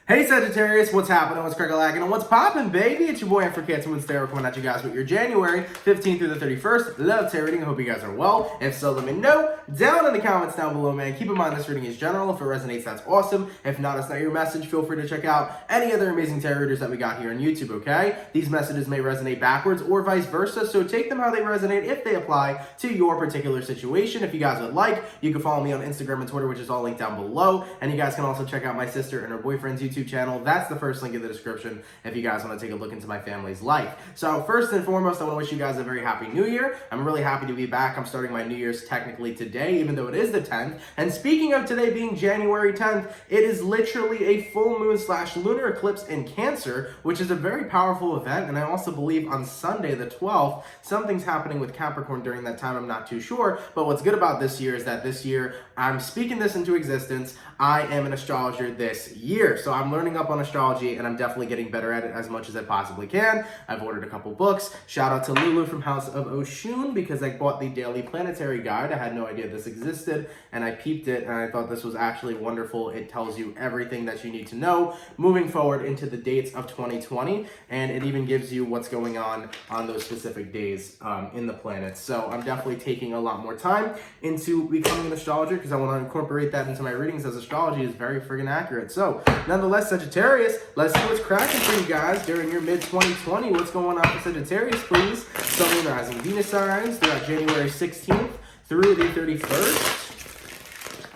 Hey Sagittarius, what's happening? What's crackalacking? And what's poppin', baby? It's your boy for CancerMoonsTarot coming at you guys with your January 15th through the 31st love tarot reading. I hope you guys are well. If so, let me know down in the comments down below, man. Keep in mind this reading is general. If it resonates, that's awesome. If not, it's not your message. Feel free to check out any other amazing tarot readers that we got here on YouTube, okay? These messages may resonate backwards or vice versa, so take them how they resonate if they apply to your particular situation. If you guys would like, you can follow me on Instagram and Twitter, which is all linked down below. And you guys can also check out my sister and her boyfriend's YouTube channel. That's the first link in the description if you guys want to take a look into my family's life. So first and foremost, I want to wish you guys a very happy new year. I'm really happy to be back. I'm starting my New Year's technically today, even though it is the 10th. And speaking of today being January 10th, it is literally a full moon / lunar eclipse in Cancer, which is a very powerful event. And I also believe on Sunday, the 12th, something's happening with Capricorn during that time. I'm not too sure. But what's good about this year is that this year I'm speaking this into existence. I am an astrologer this year. So I'm learning up on astrology and I'm definitely getting better at it as much as I possibly can. I've ordered a couple books. Shout out to Lulu from House of Oshun because I bought the Daily Planetary Guide. I had no idea this existed and I peeped it and I thought this was actually wonderful. It tells you everything that you need to know moving forward into the dates of 2020, and it even gives you what's going on those specific days in the planets. So I'm definitely taking a lot more time into becoming an astrologer because I want to incorporate that into my readings, as astrology is very friggin' accurate. So nonetheless, Sagittarius, let's see what's cracking for you guys during your mid-2020. What's going on for Sagittarius, please? Sun, Moon, Rising, Venus signs throughout January 16th through the 31st.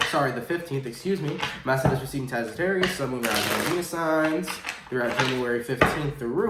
Sorry, the 15th, excuse me. Messages receiving Sagittarius, Sun, Moon, Rising, Venus signs throughout January 15th through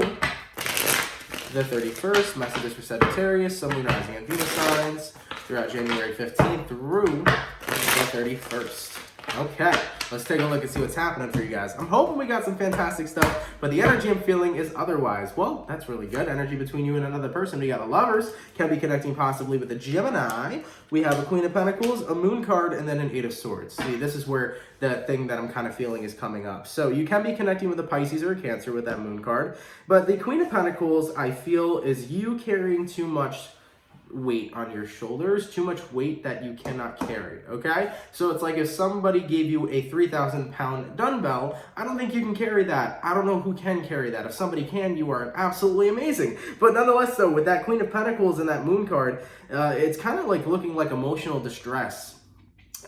the 31st. Messages for Sagittarius, Sun, Moon, Rising, and Venus signs throughout January 15th through the 31st. Okay, let's take a look and see what's happening for you guys. I'm hoping we got some fantastic stuff, but the energy I'm feeling is otherwise. Well, that's really good. Energy between you and another person. We got a Lovers, can be connecting possibly with a Gemini. We have a Queen of Pentacles, a Moon card, and then an Eight of Swords. See, this is where the thing that I'm kind of feeling is coming up. So you can be connecting with a Pisces or a Cancer with that Moon card, but the Queen of Pentacles, I feel, is you carrying too much weight on your shoulders, too much weight that you cannot carry, okay? So it's like if somebody gave you a 3,000-pound dumbbell, I don't think you can carry that. I don't know who can carry that. If somebody can, you are absolutely amazing. But nonetheless, though, with that Queen of Pentacles and that Moon card, it's kind of like looking like emotional distress.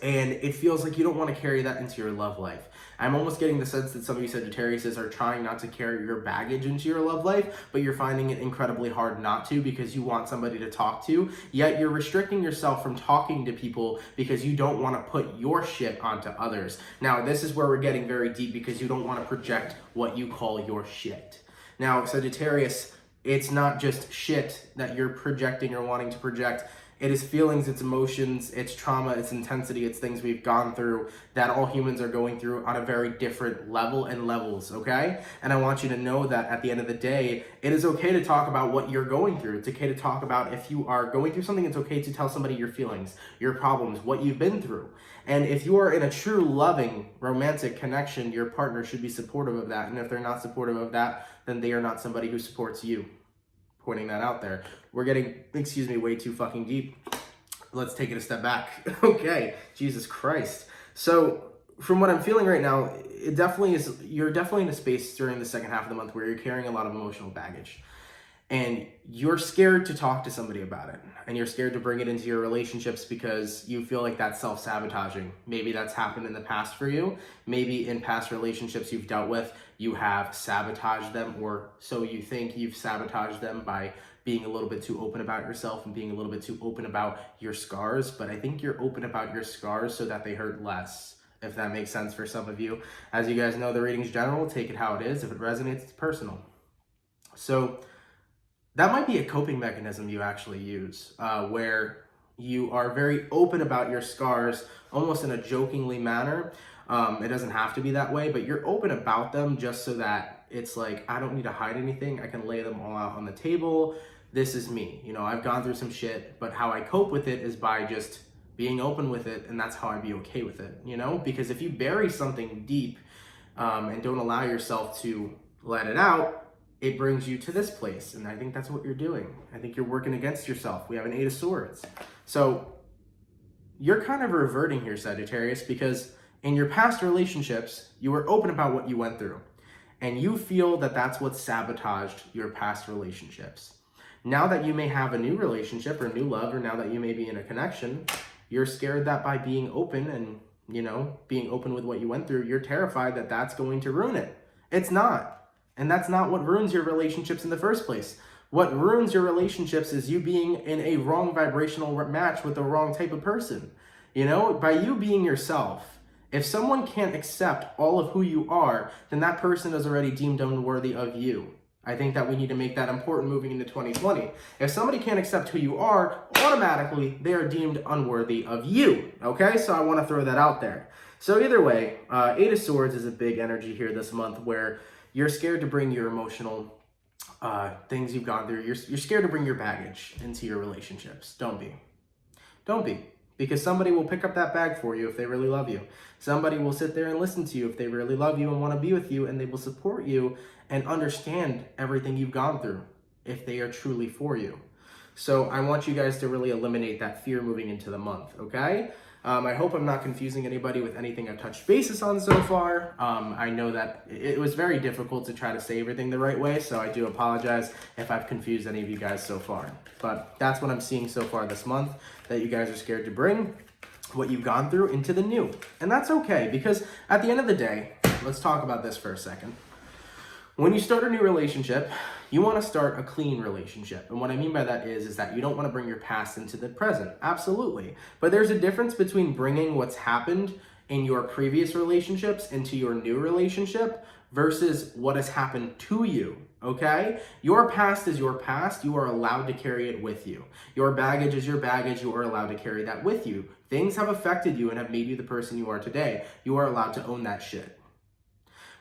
And it feels like you don't want to carry that into your love life. I'm almost getting the sense that some of you Sagittariuses are trying not to carry your baggage into your love life, but you're finding it incredibly hard not to because you want somebody to talk to, yet you're restricting yourself from talking to people because you don't want to put your shit onto others. Now, this is where we're getting very deep because you don't want to project what you call your shit. Now, Sagittarius, it's not just shit that you're projecting or wanting to project. It is feelings, it's emotions, it's trauma, it's intensity, it's things we've gone through that all humans are going through on a very different level and levels, okay? And I want you to know that at the end of the day, it is okay to talk about what you're going through. It's okay to talk about if you are going through something, it's okay to tell somebody your feelings, your problems, what you've been through. And if you are in a true, loving, romantic connection, your partner should be supportive of that. And if they're not supportive of that, then they are not somebody who supports you. Pointing that out there. We're getting, excuse me, way too fucking deep. Let's take it a step back. Okay, Jesus Christ. So from what I'm feeling right now, it definitely is, you're definitely in a space during the second half of the month where you're carrying a lot of emotional baggage. And you're scared to talk to somebody about it. And you're scared to bring it into your relationships because you feel like that's self-sabotaging. Maybe that's happened in the past for you. Maybe in past relationships you've dealt with, you have sabotaged them, or so you think you've sabotaged them by being a little bit too open about yourself and being a little bit too open about your scars. But I think you're open about your scars so that they hurt less, if that makes sense for some of you. As you guys know, the reading's general. Take it how it is. If it resonates, it's personal. So that might be a coping mechanism you actually use, where you are very open about your scars, almost in a jokingly manner. It doesn't have to be that way, but you're open about them just so that it's like, I don't need to hide anything. I can lay them all out on the table. This is me. You know, I've gone through some shit, but how I cope with it is by just being open with it, and that's how I be okay with it, you know? Because if you bury something deep and don't allow yourself to let it out, it brings you to this place. And I think that's what you're doing. I think you're working against yourself. We have an Eight of Swords. So you're kind of reverting here, Sagittarius, because In your past relationships, you were open about what you went through, and you feel that that's what sabotaged your past relationships. Now that you may have a new relationship or new love, or now that you may be in a connection, you're scared that by being open and, being open with what you went through, you're terrified that that's going to ruin it. It's not. And that's not what ruins your relationships in the first place. What ruins your relationships is you being in a wrong vibrational match with the wrong type of person. By you being yourself, if someone can't accept all of who you are, then that person is already deemed unworthy of you. I think that we need to make that important moving into 2020. If somebody can't accept who you are, automatically they are deemed unworthy of you. Okay, so I want to throw that out there. So either way, Eight of Swords is a big energy here this month where you're scared to bring your emotional things you've gone through. You're scared to bring your baggage into your relationships. Don't be. Don't be. Because somebody will pick up that bag for you if they really love you. Somebody will sit there and listen to you if they really love you and want to be with you, and they will support you and understand everything you've gone through if they are truly for you. So I want you guys to really eliminate that fear moving into the month, okay? I hope I'm not confusing anybody with anything I've touched bases on so far. I know that it was very difficult to try to say everything the right way, so I do apologize if I've confused any of you guys so far. But that's what I'm seeing so far this month, that you guys are scared to bring what you've gone through into the new. And that's okay, because at the end of the day, let's talk about this for a second. When you start a new relationship, you want to start a clean relationship. And what I mean by that is that you don't want to bring your past into the present. Absolutely. But there's a difference between bringing what's happened in your previous relationships into your new relationship versus what has happened to you. Okay? Your past is your past. You are allowed to carry it with you. Your baggage is your baggage. You are allowed to carry that with you. Things have affected you and have made you the person you are today. You are allowed to own that shit.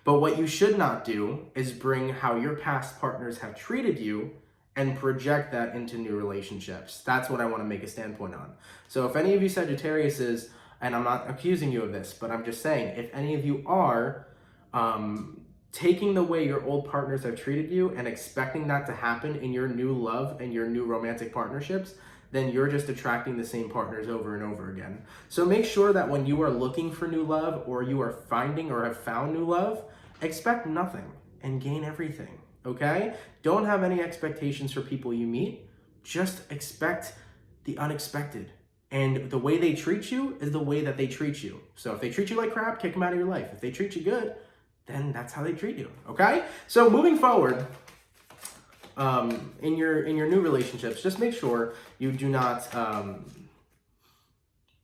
But what you should not do is bring how your past partners have treated you and project that into new relationships. That's what I want to make a standpoint on. So if any of you Sagittariuses, and I'm not accusing you of this, but I'm just saying, if any of you are taking the way your old partners have treated you and expecting that to happen in your new love and your new romantic partnerships, then you're just attracting the same partners over and over again. So make sure that when you are looking for new love, or you are finding or have found new love, expect nothing and gain everything, okay? Don't have any expectations for people you meet. Just expect the unexpected. And the way they treat you is the way that they treat you. So if they treat you like crap, kick them out of your life. If they treat you good, then that's how they treat you, okay? So moving forward, in your new relationships, just make sure you do not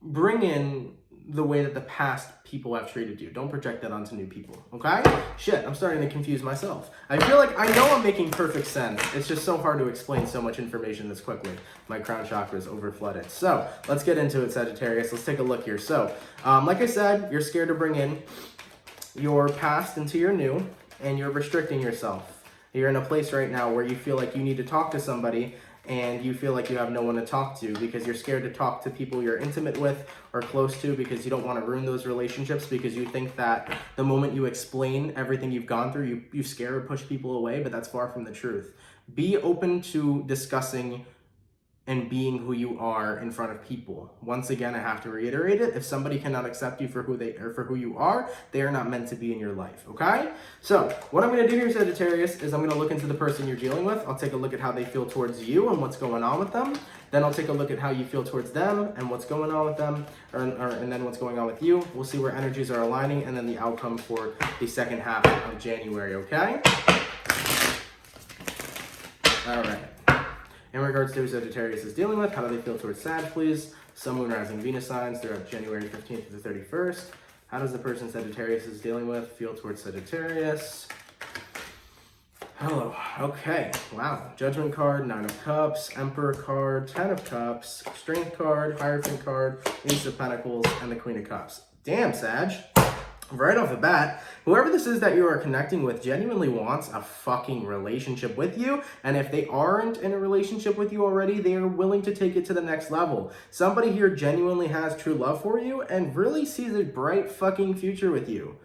bring in the way that the past people have treated you. Don't project that onto new people, okay? Shit, I'm starting to confuse myself. I feel like I know I'm making perfect sense. It's just so hard to explain so much information this quickly. My crown chakra is overflooded. So let's get into it, Sagittarius. Let's take a look here. So, like I said, you're scared to bring in your past into your new, and you're restricting yourself. You're in a place right now where you feel like you need to talk to somebody, and you feel like you have no one to talk to because you're scared to talk to people you're intimate with or close to, because you don't want to ruin those relationships, because you think that the moment you explain everything you've gone through, you scare or push people away, but that's far from the truth. Be open to discussing and being who you are in front of people. Once again, I have to reiterate it. If somebody cannot accept you for who you are, they are not meant to be in your life, okay? So what I'm going to do here, Sagittarius, is I'm going to look into the person you're dealing with. I'll take a look at how they feel towards you and what's going on with them. Then I'll take a look at how you feel towards them and what's going on with them, and then what's going on with you. We'll see where energies are aligning, and then the outcome for the second half of January, okay? All right. In regards to who Sagittarius is dealing with, how do they feel towards Sag, please? Sun, Moon, Rising, Venus signs throughout January 15th to the 31st. How does the person Sagittarius is dealing with feel towards Sagittarius? Hello. Okay. Wow. Judgment card, 9 of Cups, Emperor card, 10 of Cups, Strength card, Hierophant card, Ace of Pentacles, and the Queen of Cups. Damn, Sag. Right off the bat, whoever this is that you are connecting with genuinely wants a fucking relationship with you. And if they aren't in a relationship with you already, they are willing to take it to the next level. Somebody here genuinely has true love for you and really sees a bright fucking future with you.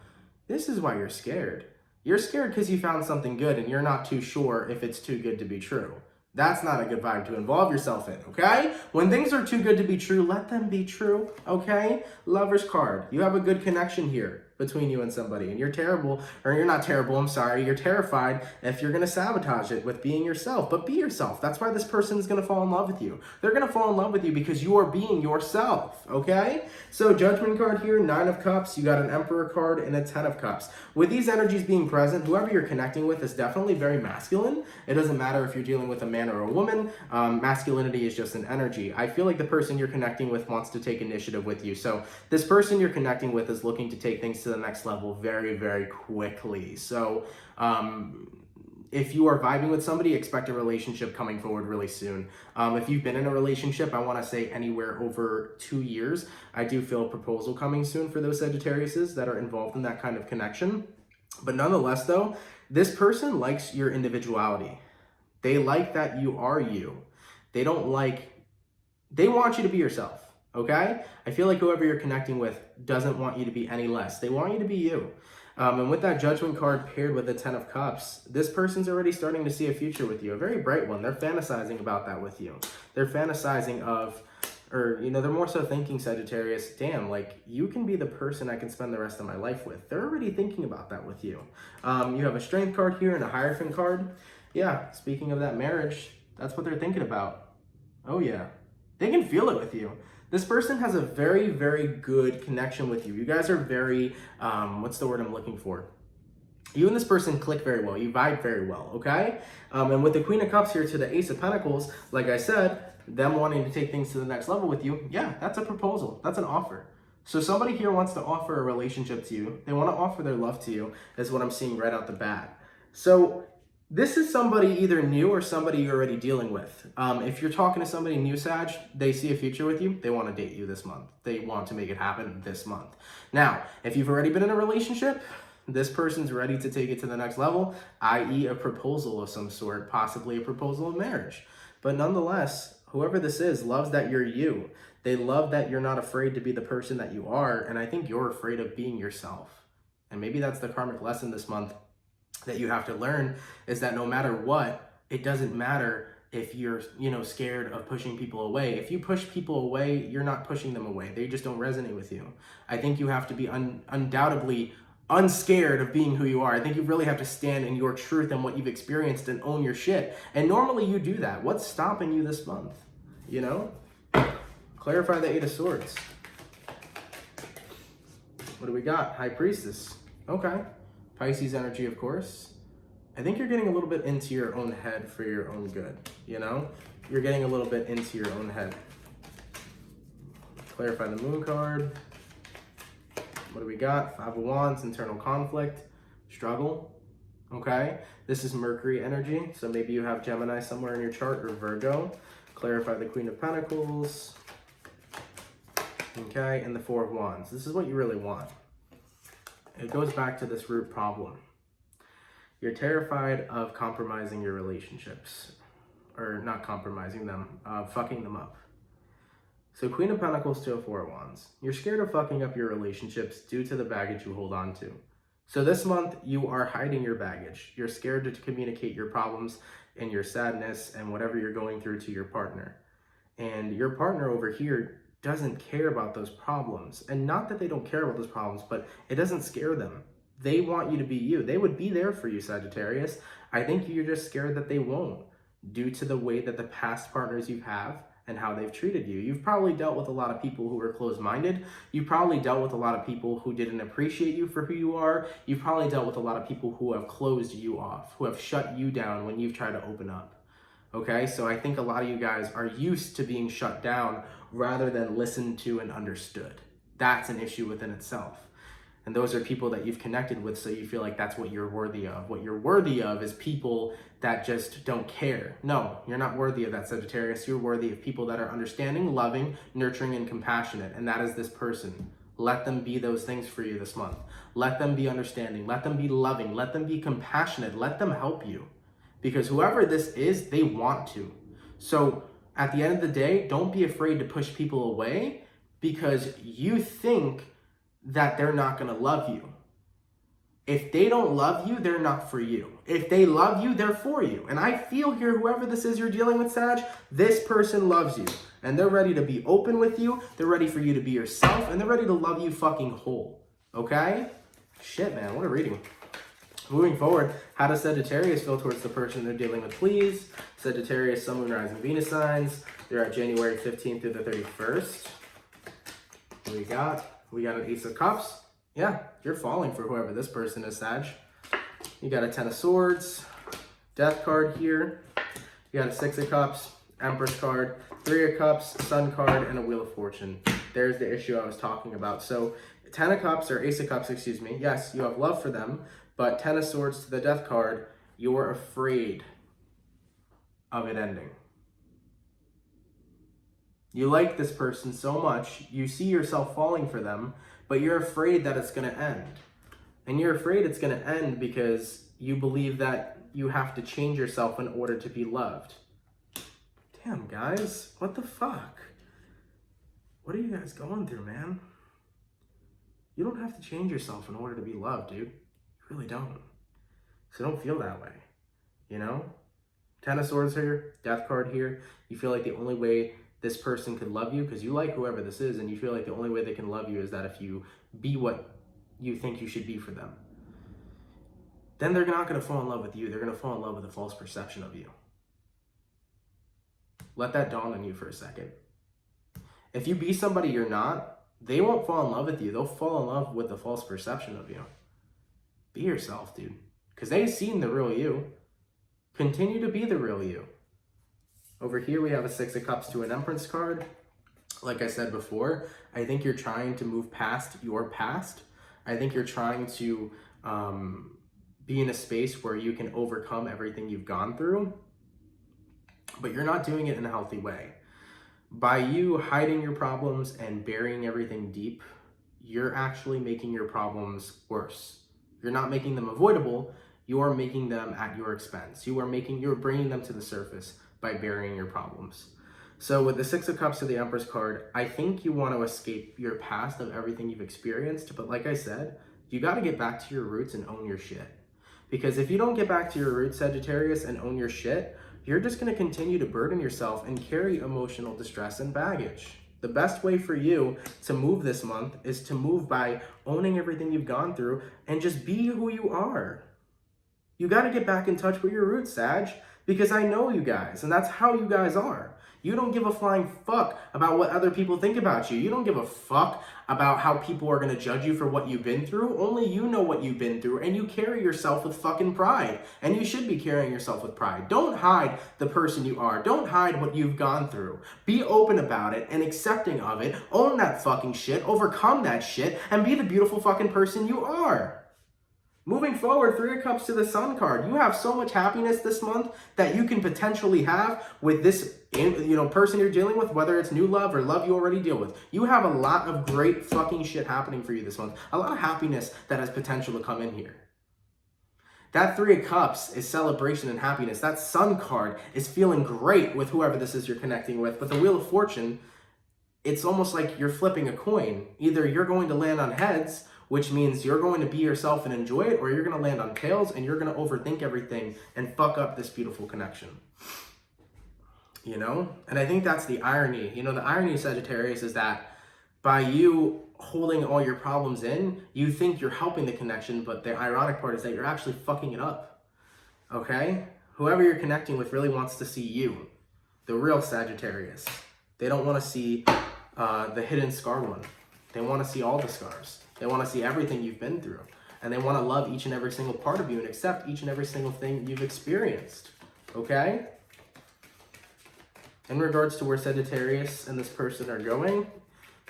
This is why you're scared. You're scared because you found something good and you're not too sure if it's too good to be true. That's not a good vibe to involve yourself in, okay? When things are too good to be true, let them be true, okay? Lover's card. You have a good connection here between you and somebody, and you're terrible, or you're not terrible, I'm sorry, you're terrified if you're gonna sabotage it with being yourself, but be yourself. That's why this person's gonna fall in love with you. They're gonna fall in love with you because you are being yourself, okay? So Judgment card here, 9 of Cups, you got an Emperor card and a 10 of Cups. With these energies being present, whoever you're connecting with is definitely very masculine. It doesn't matter if you're dealing with a man or a woman, masculinity is just an energy. I feel like the person you're connecting with wants to take initiative with you. So this person you're connecting with is looking to take things to the next level very, very quickly. So if you are vibing with somebody, expect a relationship coming forward really soon. If you've been in a relationship, I want to say anywhere over 2 years, I do feel a proposal coming soon for those Sagittariuses that are involved in that kind of connection. But nonetheless though, this person likes your individuality. They like that you are you. They want you to be yourself. Okay? I feel like whoever you're connecting with doesn't want you to be any less. They want you to be you. And with that Judgment card paired with the 10 of Cups, this person's already starting to see a future with you, a very bright one. They're fantasizing about that with you. They're fantasizing of, or, you know, they're more so thinking, Sagittarius, damn, like, you can be the person I can spend the rest of my life with. They're already thinking about that with you. You have a Strength card here and a Hierophant card. Yeah, speaking of that marriage, that's what they're thinking about. Oh, yeah. They can feel it with you. This person has a very, very good connection with you. You guys are very, what's the word I'm looking for? You and this person click very well. You vibe very well, okay? And with the Queen of Cups here to the Ace of Pentacles, like I said, them wanting to take things to the next level with you, yeah, that's a proposal. That's an offer. So somebody here wants to offer a relationship to you. They want to offer their love to you, is what I'm seeing right out the bat. So this is somebody either new or somebody you're already dealing with. If you're talking to somebody new, Sag, they see a future with you. They want to date you this month. They want to make it happen this month. Now, if you've already been in a relationship, this person's ready to take it to the next level, i.e. a proposal of some sort, possibly a proposal of marriage. But nonetheless, whoever this is loves that you're you. They love that you're not afraid to be the person that you are, and I think you're afraid of being yourself. And maybe that's the karmic lesson this month that you have to learn, is that no matter what, it doesn't matter if you're, scared of pushing people away. If you push people away, you're not pushing them away. They just don't resonate with you. I think you have to be undoubtedly unscared of being who you are. I think you really have to stand in your truth and what you've experienced and own your shit. And normally you do that. What's stopping you this month? Clarify the 8 of Swords. What do we got? High Priestess. Okay. Pisces energy, of course. I think you're getting a little bit into your own head for your own good, You're getting a little bit into your own head. Clarify the Moon card. What do we got? 5 of Wands, internal conflict, struggle, okay? This is Mercury energy, so maybe you have Gemini somewhere in your chart or Virgo. Clarify the Queen of Pentacles, okay? And the 4 of Wands. This is what you really want. It goes back to this root problem. You're terrified of compromising your relationships, or not compromising them, fucking them up. So Queen of Pentacles to a 4 of Wands. You're scared of fucking up your relationships due to the baggage you hold on to. So this month, you are hiding your baggage. You're scared to communicate your problems and your sadness and whatever you're going through to your partner. And your partner over here doesn't care about those problems. And not that they don't care about those problems, but it doesn't scare them. They want you to be you. They would be there for you, Sagittarius. I think you're just scared that they won't, due to the way that the past partners you have and how they've treated you. You've probably dealt with a lot of people who were closed-minded. You've probably dealt with a lot of people who didn't appreciate you for who you are. You've probably dealt with a lot of people who have closed you off, who have shut you down when you've tried to open up. Okay, so I think a lot of you guys are used to being shut down rather than listened to and understood. That's an issue within itself. And those are people that you've connected with, so you feel like that's what you're worthy of. What you're worthy of is people that just don't care. No, you're not worthy of that, Sagittarius. You're worthy of people that are understanding, loving, nurturing, and compassionate. And that is this person. Let them be those things for you this month. Let them be understanding. Let them be loving. Let them be compassionate. Let them help you. Because whoever this is, they want to. So at the end of the day, don't be afraid to push people away because you think that they're not going to love you. If they don't love you, they're not for you. If they love you, they're for you. And I feel here, whoever this is you're dealing with, Sag, this person loves you. And they're ready to be open with you. They're ready for you to be yourself. And they're ready to love you fucking whole. Okay? Shit, man. What a reading. Moving forward, how does Sagittarius feel towards the person they're dealing with, please? Sagittarius, Sun, Moon, Rising, Venus signs. They're at January 15th through the 31st. What do we got? We got an Ace of Cups. Yeah, you're falling for whoever this person is, Sag. You got a Ten of Swords, Death card here. You got a Six of Cups, Empress card, Three of Cups, Sun card, and a Wheel of Fortune. There's the issue I was talking about. So Ten of Cups, or Ace of Cups, excuse me. Yes, you have love for them, but Ten of Swords to the Death card, you're afraid of it ending. You like this person so much, you see yourself falling for them, but you're afraid that it's going to end. And you're afraid it's going to end because you believe that you have to change yourself in order to be loved. Damn, guys, what the fuck? What are you guys going through, man? You don't have to change yourself in order to be loved, dude. You really don't. So don't feel that way, you know? Ten of Swords here, Death card here. You feel like the only way this person could love you, because you like whoever this is, and you feel like the only way they can love you is that if you be what you think you should be for them. Then they're not going to fall in love with you. They're going to fall in love with a false perception of you. Let that dawn on you for a second. If you be somebody you're not, they won't fall in love with you. They'll fall in love with the false perception of you. Be yourself, dude. Because they've seen the real you. Continue to be the real you. Over here, we have a Six of Cups to an Empress card. Like I said before, I think you're trying to move past your past. I think you're trying to be in a space where you can overcome everything you've gone through, but you're not doing it in a healthy way. By you hiding your problems and burying everything deep, you're actually making your problems worse. You're not making them avoidable, you're making them at your expense. You're bringing them to the surface by burying your problems. So with the Six of Cups to the Empress card, I think you want to escape your past of everything you've experienced. But like I said, you got to get back to your roots and own your shit. Because if you don't get back to your roots, Sagittarius, and own your shit, you're just going to continue to burden yourself and carry emotional distress and baggage. The best way for you to move this month is to move by owning everything you've gone through and just be who you are. You got to get back in touch with your roots, Sag. Because I know you guys, and that's how you guys are. You don't give a flying fuck about what other people think about you. You don't give a fuck about how people are going to judge you for what you've been through. Only you know what you've been through, and you carry yourself with fucking pride. And you should be carrying yourself with pride. Don't hide the person you are. Don't hide what you've gone through. Be open about it and accepting of it. Own that fucking shit. Overcome that shit. And be the beautiful fucking person you are. Moving forward, Three of Cups to the Sun card. You have so much happiness this month that you can potentially have with this person you're dealing with, whether it's new love or love you already deal with. You have a lot of great fucking shit happening for you this month. A lot of happiness that has potential to come in here. That Three of Cups is celebration and happiness. That Sun card is feeling great with whoever this is you're connecting with. But the Wheel of Fortune, it's almost like you're flipping a coin. Either you're going to land on heads, which means you're going to be yourself and enjoy it, or you're going to land on tails and you're going to overthink everything and fuck up this beautiful connection. You know? And I think that's the irony. You know, the irony of Sagittarius is that by you holding all your problems in, you think you're helping the connection, but the ironic part is that you're actually fucking it up. Okay? Whoever you're connecting with really wants to see you, the real Sagittarius. They don't want to see the hidden scar one. They want to see all the scars. They want to see everything you've been through. And they want to love each and every single part of you and accept each and every single thing you've experienced. Okay? In regards to where Sagittarius and this person are going,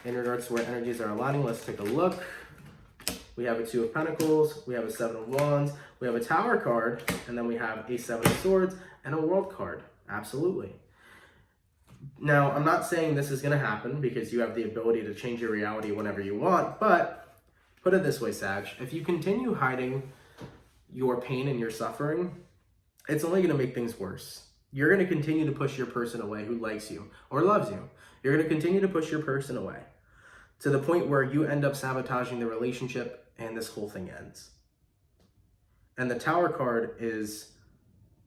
in regards to where energies are aligning, let's take a look. We have a Two of Pentacles, we have a Seven of Wands, we have a Tower card, and then we have a Seven of Swords and a World card. Absolutely. Now, I'm not saying this is going to happen because you have the ability to change your reality whenever you want, but put it this way, Sag. If you continue hiding your pain and your suffering, it's only going to make things worse. You're going to continue to push your person away who likes you or loves you. You're going to continue to push your person away to the point where you end up sabotaging the relationship and this whole thing ends. And the Tower card is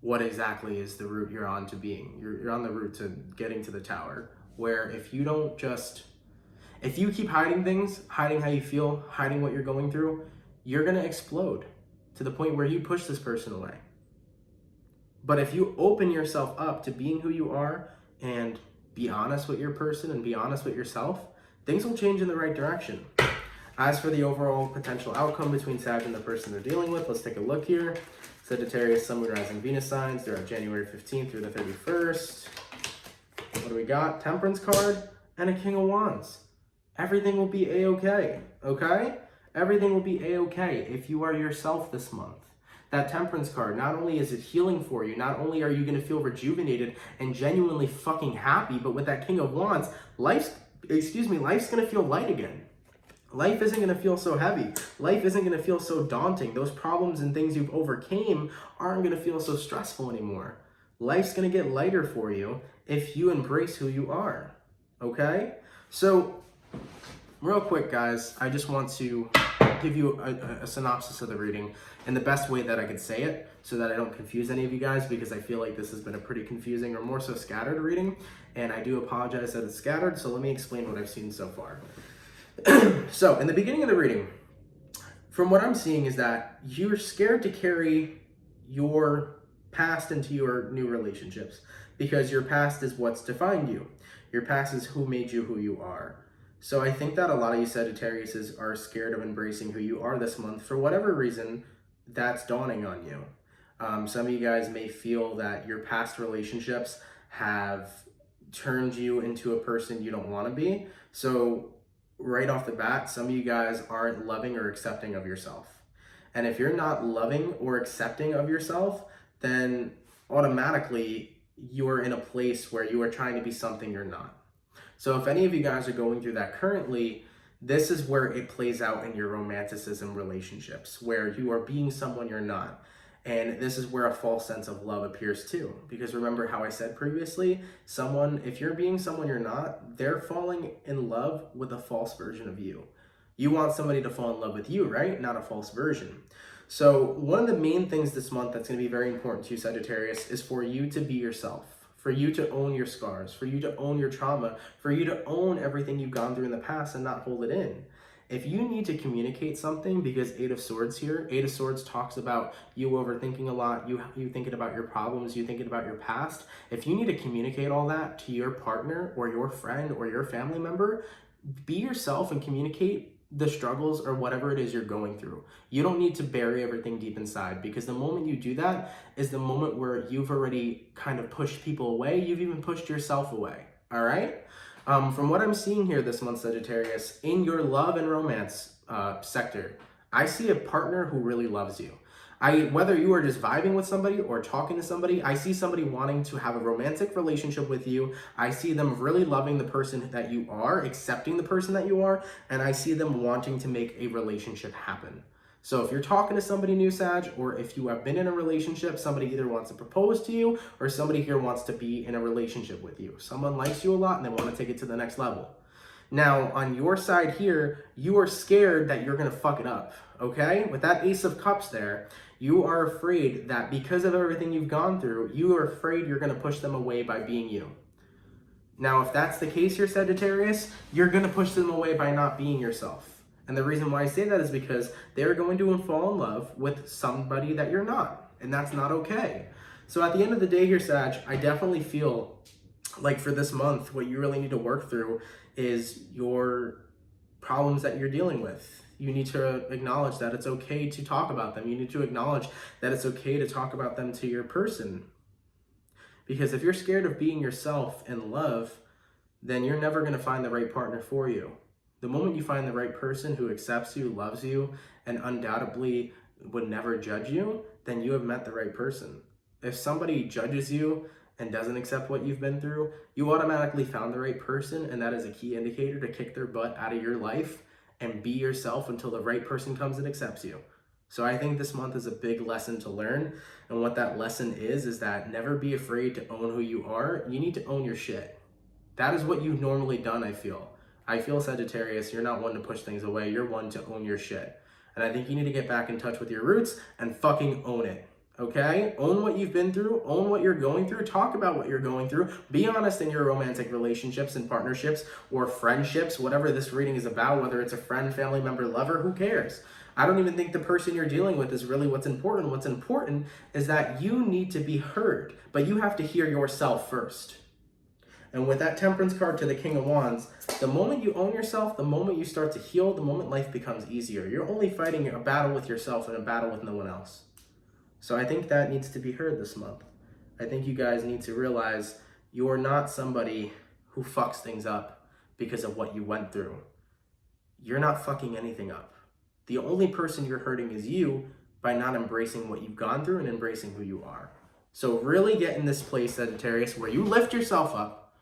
what exactly is the route you're on to being. You're on the route to getting to the Tower, where if you keep hiding things, hiding how you feel, hiding what you're going through, you're gonna explode to the point where you push this person away. But if you open yourself up to being who you are and be honest with your person and be honest with yourself, things will change in the right direction. As for the overall potential outcome between Sag and the person they're dealing with, let's take a look here. Sagittarius, Sun, Moon, Rising, Venus signs. They're at January 15th through the 31st. What do we got? Temperance card and a King of Wands. Everything will be a-okay, okay? Everything will be a-okay if you are yourself this month. That Temperance card, not only is it healing for you, not only are you going to feel rejuvenated and genuinely fucking happy, but with that King of Wands, life's going to feel light again. Life isn't going to feel so heavy. Life isn't going to feel so daunting. Those problems and things you've overcame aren't going to feel so stressful anymore. Life's going to get lighter for you if you embrace who you are, okay? So, real quick, guys, I just want to give you a synopsis of the reading in the best way that I could say it so that I don't confuse any of you guys, because I feel like this has been a pretty confusing or more so scattered reading, and I do apologize that it's scattered, so let me explain what I've seen so far. So, in the beginning of the reading, from what I'm seeing is that you're scared to carry your past into your new relationships because your past is what's defined you. Your past is who made you who you are. So I think that a lot of you Sagittarius are scared of embracing who you are this month for whatever reason that's dawning on you. Some of you guys may feel that your past relationships have turned you into a person you don't want to be. So right off the bat, some of you guys aren't loving or accepting of yourself. And if you're not loving or accepting of yourself, then automatically you're in a place where you are trying to be something you're not. So if any of you guys are going through that currently, this is where it plays out in your romanticism relationships, where you are being someone you're not. And this is where a false sense of love appears too. Because remember how I said previously, if you're being someone you're not, they're falling in love with a false version of you. You want somebody to fall in love with you, right? Not a false version. So one of the main things this month that's going to be very important to you, Sagittarius, is for you to be yourself, for you to own your scars, for you to own your trauma, for you to own everything you've gone through in the past and not hold it in. If you need to communicate something, because Eight of Swords here, Eight of Swords talks about you overthinking a lot, you thinking about your problems, you thinking about your past. If you need to communicate all that to your partner or your friend or your family member, be yourself and communicate the struggles or whatever it is you're going through. You don't need to bury everything deep inside, because the moment you do that is the moment where you've already kind of pushed people away. You've even pushed yourself away, all right? From what I'm seeing here this month, Sagittarius, in your love and romance sector, I see a partner who really loves you. Whether you are just vibing with somebody or talking to somebody, I see somebody wanting to have a romantic relationship with you. I see them really loving the person that you are, accepting the person that you are, and I see them wanting to make a relationship happen. So if you're talking to somebody new, Sag, or if you have been in a relationship, somebody either wants to propose to you or somebody here wants to be in a relationship with you. Someone likes you a lot and they want to take it to the next level. Now, on your side here, you are scared that you're going to fuck it up, okay? With that Ace of Cups there, you are afraid that because of everything you've gone through, you are afraid you're going to push them away by being you. Now, if that's the case here, Sagittarius, you're going to push them away by not being yourself. And the reason why I say that is because they're going to fall in love with somebody that you're not, and that's not okay. So at the end of the day here, Sag, I definitely feel like for this month, what you really need to work through is your problems that you're dealing with. You need to acknowledge that it's okay to talk about them. You need to acknowledge that it's okay to talk about them to your person. Because if you're scared of being yourself in love, then you're never going to find the right partner for you. The moment you find the right person who accepts you, loves you, and undoubtedly would never judge you, then you have met the right person. If somebody judges you and doesn't accept what you've been through, you automatically found the right person, and that is a key indicator to kick their butt out of your life and be yourself until the right person comes and accepts you. So I think this month is a big lesson to learn, and what that lesson is that never be afraid to own who you are. You need to own your shit. That is what you've normally done, I feel, Sagittarius, you're not one to push things away. You're one to own your shit. And I think you need to get back in touch with your roots and fucking own it. Okay? Own what you've been through, own what you're going through, talk about what you're going through, be honest in your romantic relationships and partnerships or friendships, whatever this reading is about, whether it's a friend, family member, lover, who cares? I don't even think the person you're dealing with is really what's important. What's important is that you need to be heard, but you have to hear yourself first. And with that Temperance card to the King of Wands, the moment you own yourself, the moment you start to heal, the moment life becomes easier. You're only fighting a battle with yourself and a battle with no one else. So I think that needs to be heard this month. I think you guys need to realize you're not somebody who fucks things up because of what you went through. You're not fucking anything up. The only person you're hurting is you by not embracing what you've gone through and embracing who you are. So really get in this place, Sagittarius, where you lift yourself up,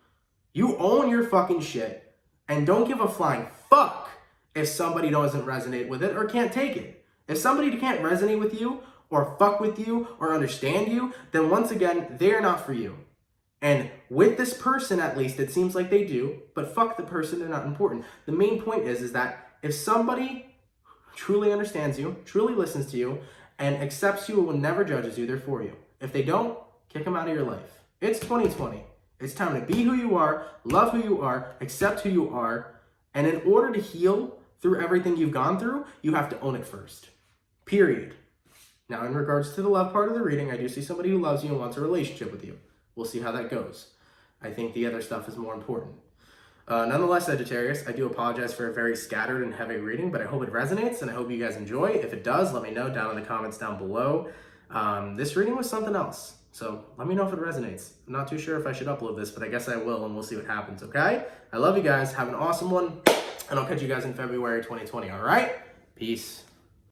you own your fucking shit, and don't give a flying fuck if somebody doesn't resonate with it or can't take it. If somebody can't resonate with you or fuck with you or understand you, then once again, they're not for you. And with this person, at least, it seems like they do, but fuck the person, they're not important. The main point is that if somebody truly understands you, truly listens to you, and accepts you and never judges you, they're for you. If they don't, kick them out of your life. It's 2020. It's time to be who you are, love who you are, accept who you are, and in order to heal through everything you've gone through, you have to own it first. Period. Now, in regards to the love part of the reading, I do see somebody who loves you and wants a relationship with you. We'll see how that goes. I think the other stuff is more important. Nonetheless, Sagittarius, I do apologize for a very scattered and heavy reading, but I hope it resonates and I hope you guys enjoy. If it does, let me know down in the comments down below. This reading was something else, so let me know if it resonates. I'm not too sure if I should upload this, but I guess I will, and we'll see what happens, okay? I love you guys. Have an awesome one, and I'll catch you guys in February 2020, all right? Peace.